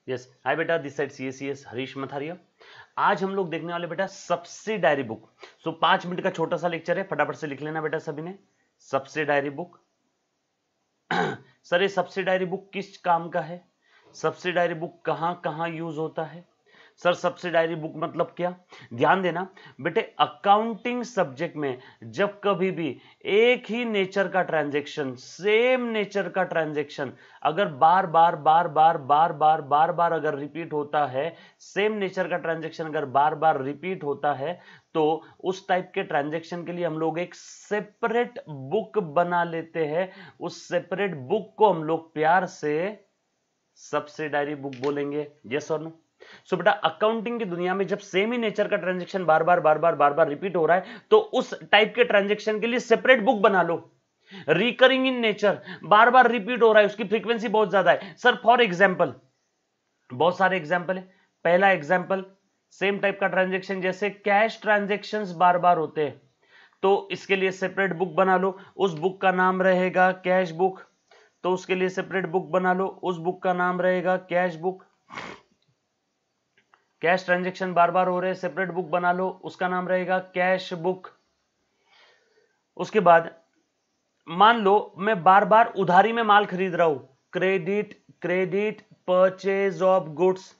Yes, हाय बेटा, this side CACS Harish मथारिया। आज हम लोग देखने वाले बेटा सब्सिडायरी बुक। 5 मिनट का छोटा सा लेक्चर है, फटाफट से लिख लेना बेटा सभी ने। सब्सिडायरी बुक सर ये सब्सिडायरी बुक किस काम का है? सब्सिडायरी बुक कहां कहां यूज होता है? सर सब्सिडायरी बुक मतलब क्या? ध्यान देना बेटे, अकाउंटिंग सब्जेक्ट में जब कभी भी एक ही नेचर का ट्रांजैक्शन, सेम नेचर का ट्रांजैक्शन अगर बार बार बार बार बार बार बार बार अगर रिपीट होता है, सेम नेचर का ट्रांजैक्शन अगर बार बार रिपीट होता है, तो उस टाइप के ट्रांजैक्शन के लिए हम लोग एक सेपरेट बुक बना लेते हैं। उस सेपरेट बुक को हम लोग प्यार से सब्सिडायरी बुक बोलेंगे। यस और नो? सो बेटा, अकाउंटिंग की दुनिया में जब सेम ही नेचर का ट्रांजैक्शन बार बार रिपीट हो रहा है, तो उस टाइप के ट्रांजैक्शन के लिए सेपरेट बुक बना लो। रिकरिंग इन नेचर, बार बार रिपीट हो रहा है, उसकी फ्रीक्वेंसी बहुत ज्यादा है। सर फॉर एग्जांपल, बहुत सारे एग्जांपल है। पहला एग्जांपल, सेम टाइप का ट्रांजैक्शन जैसे कैश ट्रांजैक्शंस बार बार होते हैं, तो इसके लिए सेपरेट बुक बना लो। उस बुक का नाम रहेगा कैश बुक। तो उसके लिए सेपरेट बुक बना लो, उस बुक का नाम रहेगा कैश बुक। कैश ट्रांजैक्शन बार बार हो रहे हैं, सेपरेट बुक बना लो, उसका नाम रहेगा कैश बुक। उसके बाद मान लो मैं बार बार उधारी में माल खरीद रहा हूं, credit credit purchase of goods,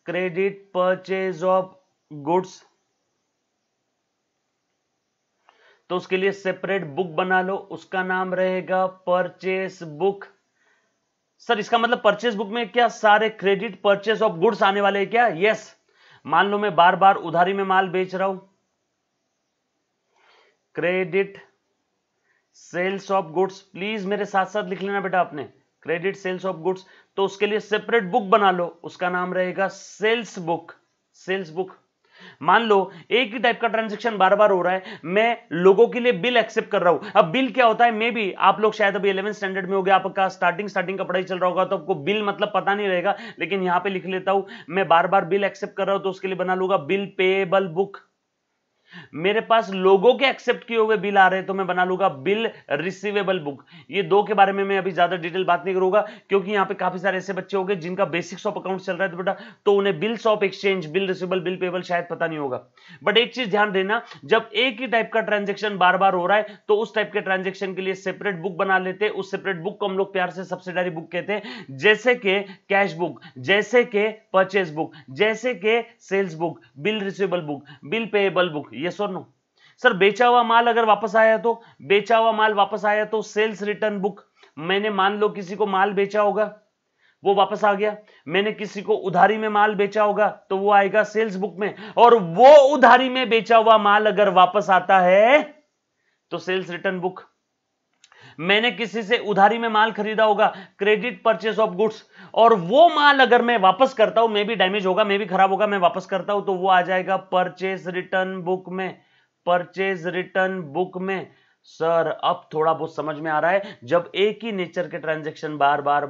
credit purchase of goods, तो उसके लिए सेपरेट बुक बना लो, उसका नाम रहेगा परचेज बुक। सर इसका मतलब परचेज बुक में क्या सारे क्रेडिट परचेज ऑफ गुड्स आने वाले हैं क्या? यस। मान लो मैं बार बार उधारी में माल बेच रहा हूं, credit sales of goods, please मेरे साथ साथ लिख लेना बेटा आपने, क्रेडिट सेल्स ऑफ गुड्स। तो उसके लिए सेपरेट बुक बना लो, उसका नाम रहेगा सेल्स बुक, सेल्स बुक। मान लो एक ही टाइप का ट्रांजैक्शन बार बार हो रहा है, मैं लोगों के लिए बिल एक्सेप्ट कर रहा हूं। अब बिल क्या होता है, मे बी आप लोग शायद अभी 11th स्टैंडर्ड में हो गया, आपका स्टार्टिंग का पढ़ाई चल रहा होगा, तो आपको बिल मतलब पता नहीं रहेगा, लेकिन यहां पे लिख लेता हूं, मैं बार बार बिल एक्सेप्ट कर रहा हूं, तो उसके लिए बना लूंगा बिल पेएबल बुक। मेरे पास लोगों के एक्सेप्ट किए हुए बिल आ रहे हैं, तो मैं बना लूंगा बिल रिसीवेबल बुक। ये दो के बारे में मैं अभी ज्यादा डिटेल बात नहीं करूंगा, क्योंकि यहां पे काफी सारे ऐसे बच्चे होंगे जिनका बेसिक्स ऑफ अकाउंट चल रहा है, तो बेटा तो उन्हें bills of exchange, bill receivable, bill payable शायद पता नहीं होगा। बट एक चीज ध्यान देना, जब एक ही टाइप का ट्रांजेक्शन बार बार हो रहा है, तो उस टाइप के ट्रांजेक्शन के लिए सेपरेट बुक बना लेते हैं। उस सेपरेट बुक को हम लोग प्यार से सब्सिडायरी बुक कहते हैं, जैसे के कैश बुक, जैसे के परचेज बुक, जैसे के sales book, bill receivable book, bill payable book. Yes और नो? सर बेचा हुआ माल अगर वापस आया तो, बेचा हुआ माल वापस आया तो सेल्स रिटर्न बुक। मैंने मान लो किसी को माल बेचा होगा, वो वापस आ गया, मैंने किसी को उधारी में माल बेचा होगा, तो वो आएगा सेल्स बुक में, और वो उधारी में बेचा हुआ माल अगर वापस आता है तो सेल्स रिटर्न बुक। मैंने किसी से उधारी में माल खरीदा होगा, क्रेडिट परचेस ऑफ गुड्स, और वो माल अगर मैं वापस करता हूं, मे भी डैमेज होगा, मे भी खराब होगा, मैं वापस करता हूं, तो वो आ जाएगा परचेस रिटर्न बुक में, परचेज रिटर्न बुक में। सर अब थोड़ा बहुत समझ में आ रहा है, जब एक ही नेचर के ट्रांजैक्शन बार बार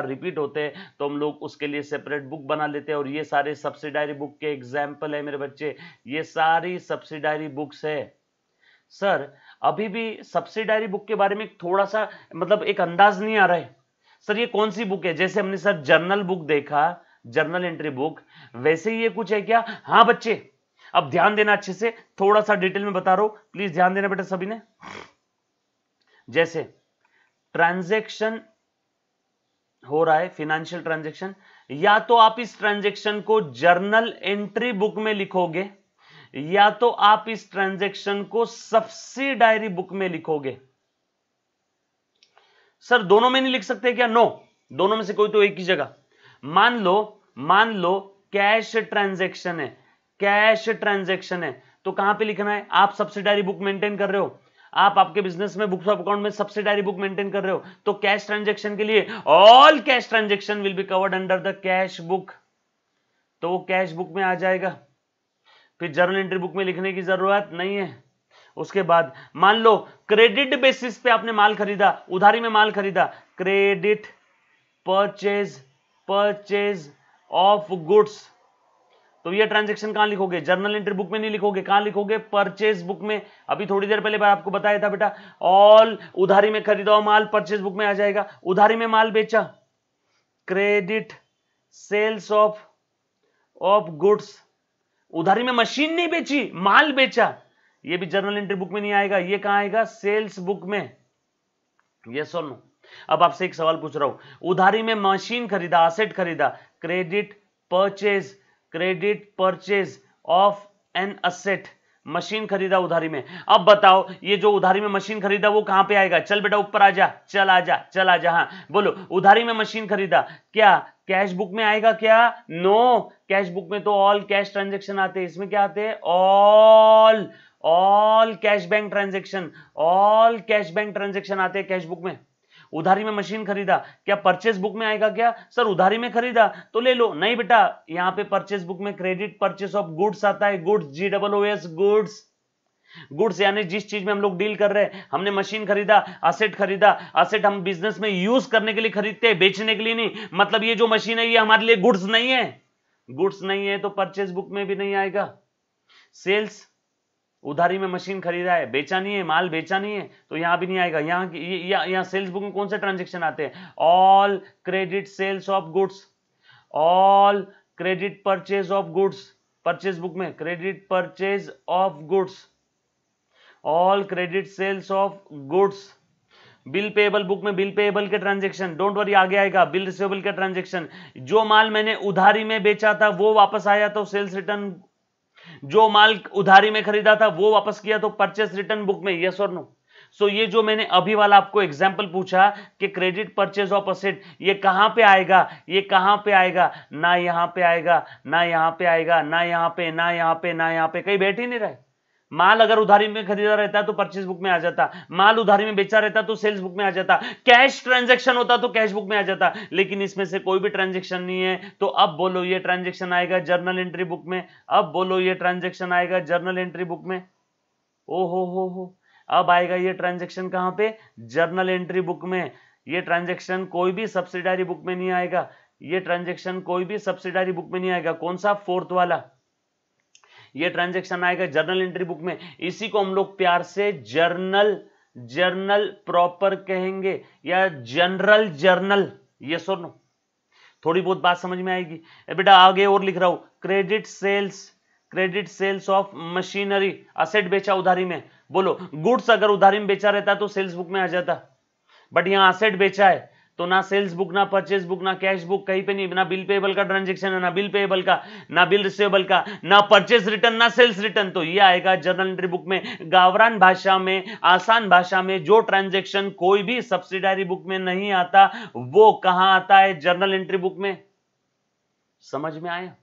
रिपीट होते हैं, तो हम लोग उसके लिए सेपरेट बुक बना लेते हैं, और ये सारे सब्सिडायरी बुक के एग्जाम्पल है मेरे बच्चे, ये सारी सब्सिडायरी बुक्स है। सर अभी भी सब्सिडायरी बुक के बारे में थोड़ा सा मतलब एक अंदाज नहीं आ रहा है, सर ये कौन सी बुक है? जैसे हमने सर जर्नल बुक देखा, जर्नल एंट्री बुक, वैसे ही ये कुछ है क्या? हाँ बच्चे, अब ध्यान देना अच्छे से, थोड़ा सा डिटेल में बता रहा हूं, प्लीज ध्यान देना बेटा सभी ने। जैसे ट्रांजैक्शन हो रहा है, फाइनेंशियल ट्रांजैक्शन, या तो आप इस ट्रांजैक्शन को जर्नल एंट्री बुक में लिखोगे, या तो आप इस ट्रांजैक्शन को सब्सिडायरी बुक में लिखोगे। सर दोनों में नहीं लिख सकते क्या? नो, दोनों में से कोई तो एक ही जगह। मान लो कैश ट्रांजैक्शन है, कैश ट्रांजैक्शन है, तो कहां पे लिखना है? आप सब्सिडायरी बुक मेंटेन कर रहे हो, आप आपके बिजनेस में बुक्स ऑफ अकाउंट में सब्सिडायरी बुक मेंटेन कर रहे हो, तो कैश ट्रांजैक्शन के लिए all cash transaction will be covered under the cash book, तो वो कैश बुक में आ जाएगा, फिर जर्नल एंट्री बुक में लिखने की जरूरत नहीं है। उसके बाद मान लो क्रेडिट बेसिस पे आपने माल खरीदा, उधारी में माल खरीदा, क्रेडिट परचेज ऑफ गुड्स, तो ये ट्रांजैक्शन कहां लिखोगे? जर्नल एंट्री बुक में नहीं लिखोगे, कहां लिखोगे? परचेज बुक में। अभी थोड़ी देर पहले आपको बताया था बेटा, ऑल उधारी में खरीदा हुआ माल परचेज बुक में आ जाएगा। उधारी में माल बेचा, क्रेडिट सेल्स ऑफ गुड्स, उधारी में मशीन नहीं बेची, माल बेचा, ये भी जर्नल एंट्री बुक में नहीं आएगा, ये कहां आएगा? सेल्स बुक में। यस और नो? अब आपसे एक सवाल पूछ रहा हूं, उधारी में मशीन खरीदा, असेट खरीदा, credit purchase of an asset, machine खरीदा उधारी में। अब बताओ ये जो उधारी में मशीन खरीदा वो कहां पे आएगा? चल बेटा ऊपर आ जा, चल आ जा। हाँ बोलो, उधारी में मशीन खरीदा, क्या कैश बुक में आएगा क्या? नो, कैश बुक में तो ऑल कैश ट्रांजेक्शन आते हैं, इसमें क्या आते हैं? All cash bank transaction, all cash bank transaction आते हैं कैश बुक में। उधारी में मशीन खरीदा, क्या परचेज बुक में आएगा क्या? सर उधारी में खरीदा तो ले लो, नहीं बेटा, यहां पे परचेज बुक में क्रेडिट परचेज ऑफ गुड्स आता है, गुड्स, GOOS, गुड्स यानी जिस चीज में हम लोग डील कर रहे हैं। हमने मशीन खरीदा, असेट खरीदा, असेट हम बिजनेस में यूज करने के लिए खरीदते हैं, बेचने के लिए नहीं। मतलब ये जो मशीन है ये हमारे लिए गुड्स नहीं है, गुड्स नहीं है तो परचेज बुक में भी नहीं आएगा। सेल्स, उधारी में मशीन खरीदा है, बेचा नहीं है, माल बेचा नहीं है, तो यहां भी नहीं आएगा। यहां सेल्स बुक में कौन से ट्रांजेक्शन आते हैं? All credit sales of goods, all credit purchase of goods, purchase book में credit purchase of goods, all credit sales of goods. Bill payable book में बिल पेएबल के ट्रांजेक्शन, डोंट वरी आगे आएगा, बिल रिसीवेबल के transaction. जो माल मैंने उधारी में बेचा था वो वापस आया तो सेल्स रिटर्न, जो माल उधारी में खरीदा था वो वापस किया तो परचेस रिटर्न बुक में। यस और नो? सो ये जो मैंने अभी वाला आपको एग्जांपल पूछा कि क्रेडिट परचेज ऑफ असेट, ये कहां पे आएगा? ये कहां पे आएगा? ना यहां पे आएगा, ना यहां पे आएगा, ना यहां पे, ना यहां पे, ना यहां पे, कहीं बैठ ही नहीं रहे। माल अगर उधारी में खरीदा रहता तो परचेज बुक में आ जाता, माल उधारी में बेचा रहता तो सेल्स बुक में आ जाता, कैश ट्रांजैक्शन होता तो कैश बुक में आ जाता, लेकिन इसमें से कोई भी ट्रांजैक्शन नहीं है। तो अब बोलो ये ट्रांजैक्शन आएगा जर्नल एंट्री बुक में, अब बोलो ये ट्रांजैक्शन आएगा जर्नल एंट्री बुक में। ओ हो, अब आएगा ये ट्रांजैक्शन कहां पे? जर्नल एंट्री बुक में। ये ट्रांजैक्शन कोई भी सब्सिडारी बुक में नहीं आएगा, ये ट्रांजैक्शन कोई भी सब्सिडारी बुक में नहीं आएगा। कौन सा? फोर्थ वाला। ये ट्रांजैक्शन आएगा जर्नल एंट्री बुक में। इसी को हम लोग प्यार से जर्नल प्रॉपर कहेंगे या जनरल जर्नल। यस और नो? थोड़ी बहुत बात समझ में आएगी? बेटा आगे और लिख रहा हूं, credit sales of machinery, asset बेचा उधारी में। बोलो गुड्स अगर उधारी में बेचा रहता तो सेल्स बुक में आ जाता, बट यहां असेट बेचा है तो ना सेल्स बुक, ना परचेज बुक, ना कैश बुक, कहीं पे नहीं। ना बिल पेएबल का ट्रांजैक्शन है, ना बिल पेएबल का, ना बिल रिसीवेबल का, ना परचेज रिटर्न, ना सेल्स रिटर्न। तो ये आएगा जर्नल एंट्री बुक में। गावरान भाषा में, आसान भाषा में, जो ट्रांजैक्शन कोई भी सब्सिडारी बुक में नहीं आता वो कहां आता है? जर्नल एंट्री बुक में। समझ में आया?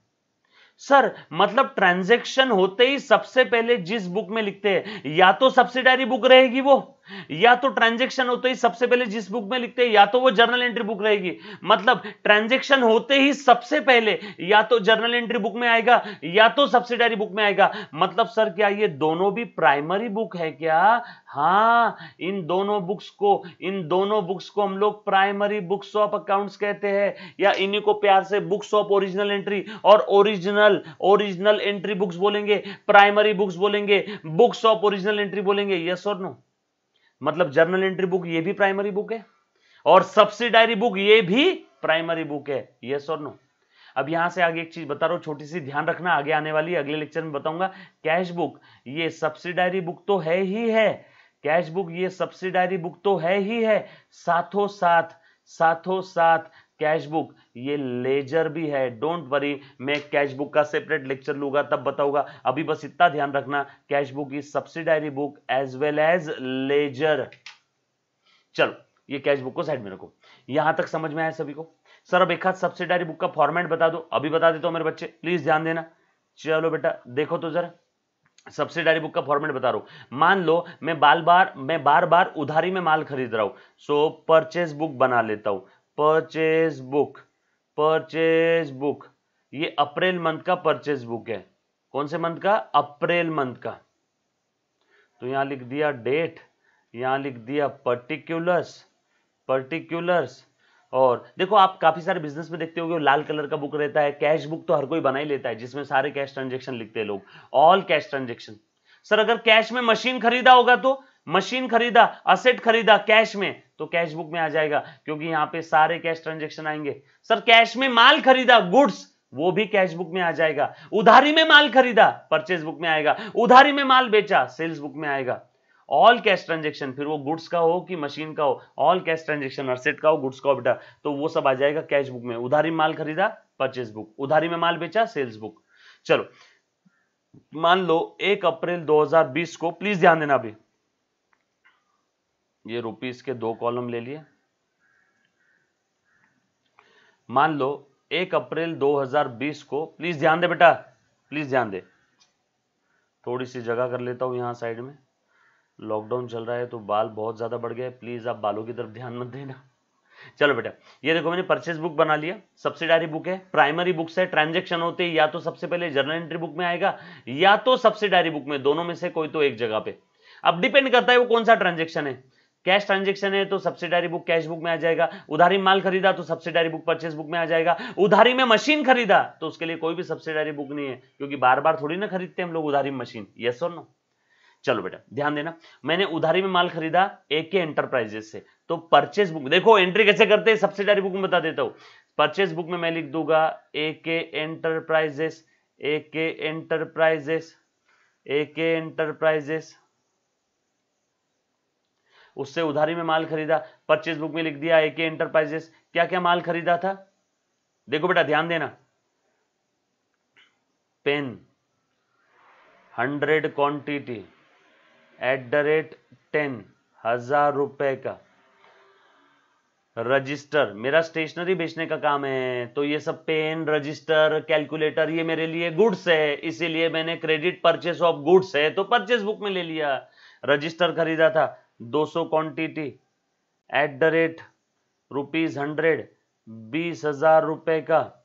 सर मतलब ट्रांजैक्शन होते ही सबसे पहले जिस बुक में लिखते हैं या तो सब्सिडारी बुक रहेगी वो, या तो ट्रांजैक्शन होते ही सबसे पहले जिस बुक में लिखते हैं या तो वो जर्नल एंट्री बुक रहेगी। मतलब ट्रांजैक्शन होते ही सबसे पहले या तो जर्नल एंट्री बुक में आएगा या तो सब्सिडारी बुक में आएगा। मतलब सर क्या ये दोनों भी प्राइमरी बुक है क्या? हाँ, इन दोनों बुक्स को हम लोग प्राइमरी बुक्स ऑफ अकाउंट्स कहते हैं, या इन्हीं को प्यार से बुक्स ऑफ ओरिजिनल एंट्री और ओरिजिनल एंट्री बुक्स बोलेंगे, प्राइमरी बुक्स बोलेंगे, बुक्स ऑफ ओरिजिनल एंट्री बोलेंगे। यस और नो? मतलब जर्नल एंट्री बुक ये भी प्राइमरी बुक है और सब्सिडायरी बुक ये भी प्राइमरी बुक है। यस और नो? अब यहां से आगे एक चीज बता रहा हूं, छोटी सी ध्यान रखना, आगे आने वाली अगले लेक्चर में बताऊंगा। कैश बुक ये सब्सिडायरी बुक तो है ही है, कैश बुक ये सब्सिडायरी बुक तो है ही है, साथों साथ कैश बुक ये लेजर भी है। डोंट वरी, मैं कैश बुक का सेपरेट लेक्चर लूंगा तब बताऊंगा। अभी बस इतना ध्यान रखना, cash book is subsidiary book as well as ledger. चलो ये कैश बुक को साइड में रखो। यहां तक समझ में आया सभी को? सर अब एक हाथ सब्सिडायरी बुक का फॉर्मेट बता दो। अभी बता देता हूं मेरे बच्चे, प्लीज ध्यान देना। चलो बेटा देखो तो जरा, सब्सिडायरी बुक का फॉर्मेट बता रहा हूं। मान लो मैं बार बार उधारी में माल खरीद रहा हूं, सो परचेज बुक बना लेता हूं। परचेज बुक ये अप्रैल मंथ का परचेज बुक है। कौन से मंथ का? अप्रैल मंथ का। तो यहां लिख दिया डेट, यहां लिख दिया पर्टिकुलर्स। और देखो आप काफी सारे बिजनेस में देखते होंगे लाल कलर का बुक रहता है। कैश बुक तो हर कोई बना ही लेता है जिसमें सारे कैश ट्रांजेक्शन लिखते हैं लोग, ऑल कैश ट्रांजेक्शन। सर अगर कैश में मशीन खरीदा होगा तो मशीन खरीदा, असेट खरीदा कैश में, तो कैश बुक में आ जाएगा, क्योंकि यहां पे सारे कैश ट्रांजेक्शन आएंगे। सर कैश में माल खरीदा गुड्स, वो भी कैश बुक में आ जाएगा। उधारी में माल खरीदा परचेज बुक में आएगा। उधारी में माल बेचा सेल्स बुक में आएगा। ऑल कैश ट्रांजेक्शन, फिर वो गुड्स का हो कि मशीन का हो, ऑल कैश ट्रांजेक्शन, असेट का हो गुड्स का हो बेटा, तो वो सब आ जाएगा कैश बुक में। उधारी में माल खरीदा परचेज बुक, उधारी में माल बेचा सेल्स बुक। चलो मान लो 1 अप्रैल 2020 को, प्लीज ध्यान देना अभी, ये रुपीस के 2 कॉलम ले लिए। मान लो 1 अप्रैल 2020 को, प्लीज ध्यान दे बेटा, प्लीज ध्यान दे, थोड़ी सी जगह कर लेता हूं यहां साइड में, लॉकडाउन चल रहा है तो बाल बहुत ज्यादा बढ़ गए, प्लीज आप बालों की तरफ ध्यान मत देना। चलो बेटा, ये देखो मैंने परचेज बुक बना लिया, सब्सिडारी बुक है, प्राइमरी बुक्स है, ट्रांजैक्शन होते हैं या तो सबसे पहले जर्नल एंट्री बुक में आएगा या तो सब्सिडारी बुक में, दोनों में से कोई तो एक जगह पे। अब डिपेंड करता है वो कौन सा ट्रांजैक्शन है। कैश ट्रांजैक्शन है तो सब्सिडारी बुक कैश बुक में आ जाएगा। उधारी माल खरीदा तो सब्सिडारी बुक परचेज बुक में आ जाएगा। उधारी में मशीन खरीदा तो उसके लिए कोई भी सब्सिडारी बुक नहीं है, क्योंकि बार बार थोड़ी ना खरीदते हम लोग उधारी में मशीन। यस और नो? चलो बेटा ध्यान देना, मैंने उधारी में माल खरीदा एके एंटरप्राइजेस से, तो परचेज बुक, देखो एंट्री कैसे करते हैं सब्सिडारी बुक में बता देता हूं। परचेज बुक में मैं लिख दूंगा एके एंटरप्राइजेस, एके एंटरप्राइजेस, एके एंटरप्राइजेस, उससे उधारी में माल खरीदा, परचेज बुक में लिख दिया एके एंटरप्राइजेस। क्या क्या माल खरीदा था, देखो बेटा ध्यान देना, पेन 100 क्वांटिटी @10,000 रुपए का। रजिस्टर, मेरा स्टेशनरी बेचने का काम है, तो ये सब पेन, रजिस्टर, कैलकुलेटर ये मेरे लिए गुड्स है, इसीलिए मैंने क्रेडिट परचेस ऑफ गुड्स है तो परचेस बुक में ले लिया। रजिस्टर खरीदा था 200 क्वांटिटी @100, 20,000 रुपए का,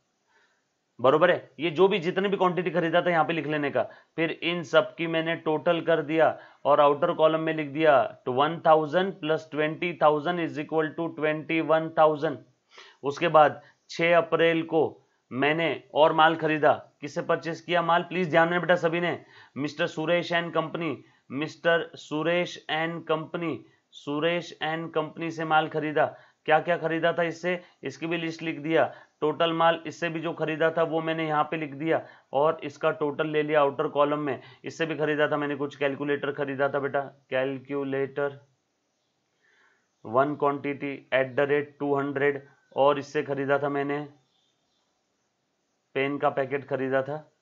बरोबर है। ये जो भी जितने भी क्वांटिटी खरीदा था यहां पे लिख लेने का, फिर इन सब की मैंने टोटल कर दिया और आउटर कॉलम में लिख दिया 1,000 + 20,000 = 21,000। उसके बाद 6 अप्रैल को मैंने और माल खरीदा, किससे परचेस किया माल, प्लीज ध्यान देना बेटा सभी ने, mister Suresh and company, mister Suresh and company, Suresh and company से माल खरीदा। क्या क्या खरीदा था इससे, इसकी भी लिस्ट लिख दिया। टोटल माल इससे भी जो खरीदा था वो मैंने यहाँ पे लिख दिया और इसका टोटल ले लिया आउटर कॉलम में। इससे भी खरीदा था मैंने कुछ, कैलकुलेटर खरीदा था बेटा, कैलकुलेटर 1 क्वांटिटी @200, और इससे खरीदा था मैंने पेन का पैकेट खरीदा था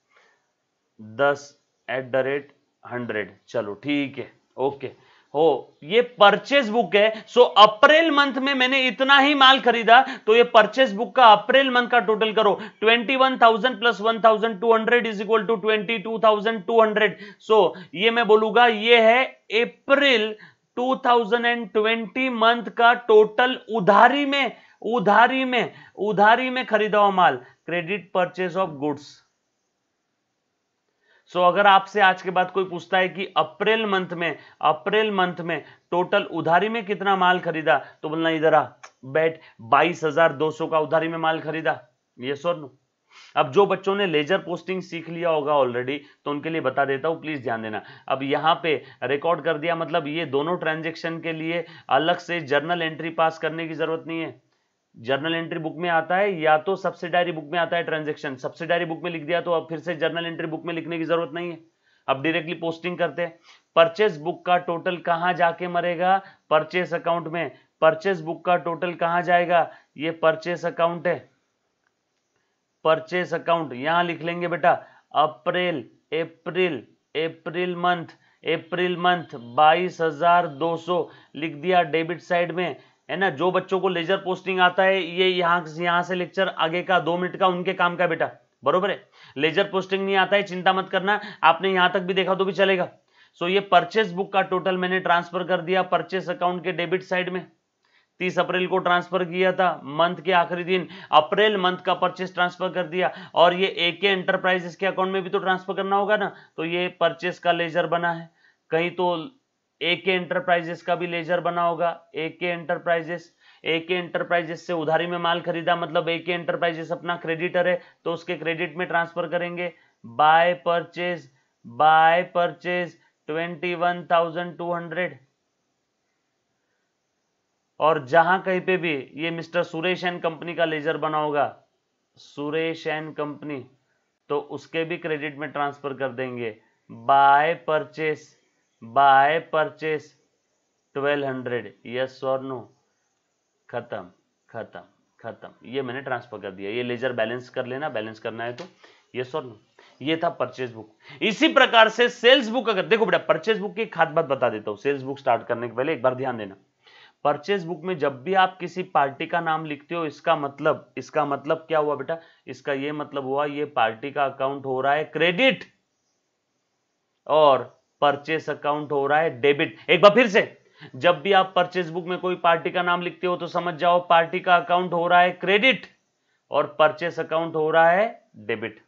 10 @100। चलो ठीक है, ओके हो, ये परचेज बुक है। सो अप्रैल मंथ में मैंने इतना ही माल खरीदा, तो ये परचेज बुक का अप्रैल मंथ का टोटल करो, 21,000 + 1,200 = 22,200। सो ये मैं बोलूंगा ये है अप्रैल 2020 मंथ का टोटल उधारी में, उधारी में खरीदा हुआ माल, क्रेडिट परचेज ऑफ गुड्स। सो अगर आपसे आज के बाद कोई पूछता है कि अप्रैल मंथ में टोटल उधारी में कितना माल खरीदा, तो बोलना इधर आ बैठ, 22,200 का उधारी में माल खरीदा। यस और नो? अब जो बच्चों ने लेजर पोस्टिंग सीख लिया होगा ऑलरेडी, तो उनके लिए बता देता हूं, प्लीज ध्यान देना। अब यहां पे रिकॉर्ड कर दिया, मतलब ये दोनों ट्रांजेक्शन के लिए अलग से जर्नल एंट्री पास करने की जरूरत नहीं है। जर्नल एंट्री बुक में आता है या तो सब्सिडारी बुक में आता है ट्रांजैक्शन, सब्सिडारी बुक में लिख दिया तो अब फिर से जर्नल एंट्री बुक में लिखने की जरूरत नहीं है, अब डायरेक्टली पोस्टिंग करते हैं। परचेस बुक का टोटल कहां जाके मरेगा, परचेस अकाउंट में। परचेस बुक का टोटल कहां जाएगा, ये परचेस अकाउंट है, परचेस अकाउंट यहां लिख लेंगे बेटा, अप्रैल मंथ 22,200 लिख दिया डेबिट साइड में, है ना। जो बच्चों को लेजर पोस्टिंग आता है, ये यहां से लेक्चर आगे का 2 मिनट का उनके काम का बेटा, बरोबर है। लेजर पोस्टिंग नहीं आता है, चिंता मत करना, आपने यहां तक भी देखा तो भी चलेगा। सो ये परचेस बुक का टोटल मैंने ट्रांसफर कर दिया परचेस अकाउंट के डेबिट साइड में। 30 अप्रैल को ट्रांसफर किया था, मंथ के आखिरी दिन, अप्रैल मंथ का परचेस ट्रांसफर कर दिया। और ये एके एंटरप्राइजेस के अकाउंट में भी तो ट्रांसफर करना होगा ना, तो ये परचेस का लेजर बना है। कहीं तो एके एंटरप्राइजेस का भी लेजर बना होगा, एके एंटरप्राइजेस से उधारी में माल खरीदा, मतलब एके एंटरप्राइजेस अपना क्रेडिटर है तो उसके क्रेडिट में ट्रांसफर करेंगे। बाय परचेज 21,200, और जहां कहीं पे भी ये मिस्टर सुरेश एंड कंपनी का लेजर बना होगा, सुरेश एंड कंपनी, तो उसके भी क्रेडिट में ट्रांसफर कर देंगे। बाय परचेस 1200, यस और नो, खत्म खत्म खत्म, ये मैंने ट्रांसफर कर दिया। ये लेजर बैलेंस कर लेना, बैलेंस करना है तो यस और नो। ये था परचेज बुक। इसी प्रकार से सेल्स बुक, अगर देखो बेटा परचेज बुक की एक खास बात बता देता हूं, सेल्स बुक स्टार्ट करने के पहले एक बार ध्यान देना। परचेज बुक में जब भी आप किसी पार्टी का नाम लिखते हो, इसका मतलब क्या हुआ बेटा, इसका ये मतलब हुआ ये पार्टी का अकाउंट हो रहा है क्रेडिट और परचेस अकाउंट हो रहा है डेबिट। एक बार फिर से, जब भी आप परचेज बुक में कोई पार्टी का नाम लिखते हो तो समझ जाओ पार्टी का अकाउंट हो रहा है क्रेडिट और परचेस अकाउंट हो रहा है डेबिट।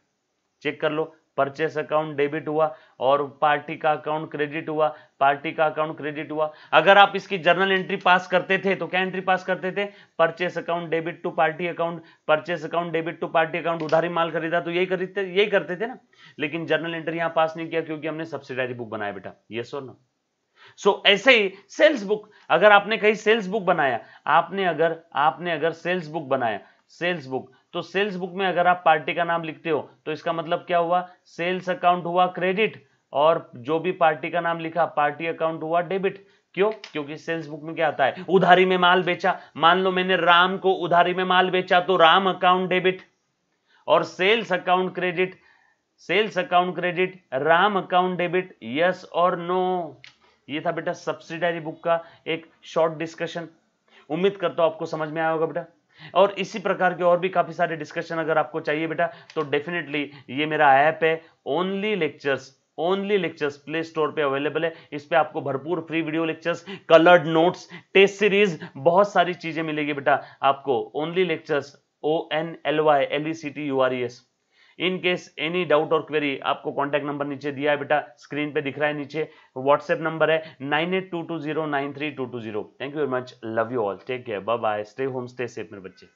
चेक कर लो, परचेस अकाउंट डेबिट हुआ और पार्टी का अकाउंट क्रेडिट हुआ, पार्टी का अकाउंट क्रेडिट हुआ। अगर आप इसकी जर्नल एंट्री पास करते थे तो क्या एंट्री पास करते थे, purchase account debit to party account, purchase account debit to party account. उधारी माल खरीदा तो यही करते थे ना। लेकिन जर्नल एंट्री यहां पास नहीं किया क्योंकि हमने सब्सिडायरी बुक बनाया बेटा, यस और नो। सो ऐसे ही सेल्स बुक, अगर आपने कहीं सेल्स बुक बनाया, आपने अगर सेल्स बुक बनाया, सेल्स बुक, तो सेल्स बुक में अगर आप पार्टी का नाम लिखते हो तो इसका मतलब क्या हुआ, सेल्स अकाउंट हुआ क्रेडिट और जो भी पार्टी का नाम लिखा पार्टी अकाउंट हुआ डेबिट। क्यों? क्योंकि सेल्स बुक में क्या आता है, उधारी में माल बेचा। मान लो मैंने राम को उधारी में माल बेचा तो राम अकाउंट डेबिट और sales account credit Ram account debit, yes और नो। ये था बेटा सब्सिडायरी बुक का एक शॉर्ट डिस्कशन। उम्मीद करता हूं आपको समझ में आया होगा बेटा। और इसी प्रकार के और भी काफी सारे डिस्कशन अगर आपको चाहिए बेटा तो डेफिनेटली ये मेरा ऐप है ओनली लेक्चर्स प्ले स्टोर पे अवेलेबल है। इस पे आपको भरपूर free video lectures, coloured notes, test series, बहुत सारी चीजें मिलेगी बेटा आपको। Only lectures, ONLYLECTURES। In case any doubt और क्वेरी, आपको कॉन्टैक्ट नंबर नीचे दिया है बेटा, स्क्रीन पे दिख रहा है नीचे। व्हाट्सएप नंबर है 9822093220। Thank you very much, love you all, take care, bye bye, stay home stay safe मेरे बच्चे।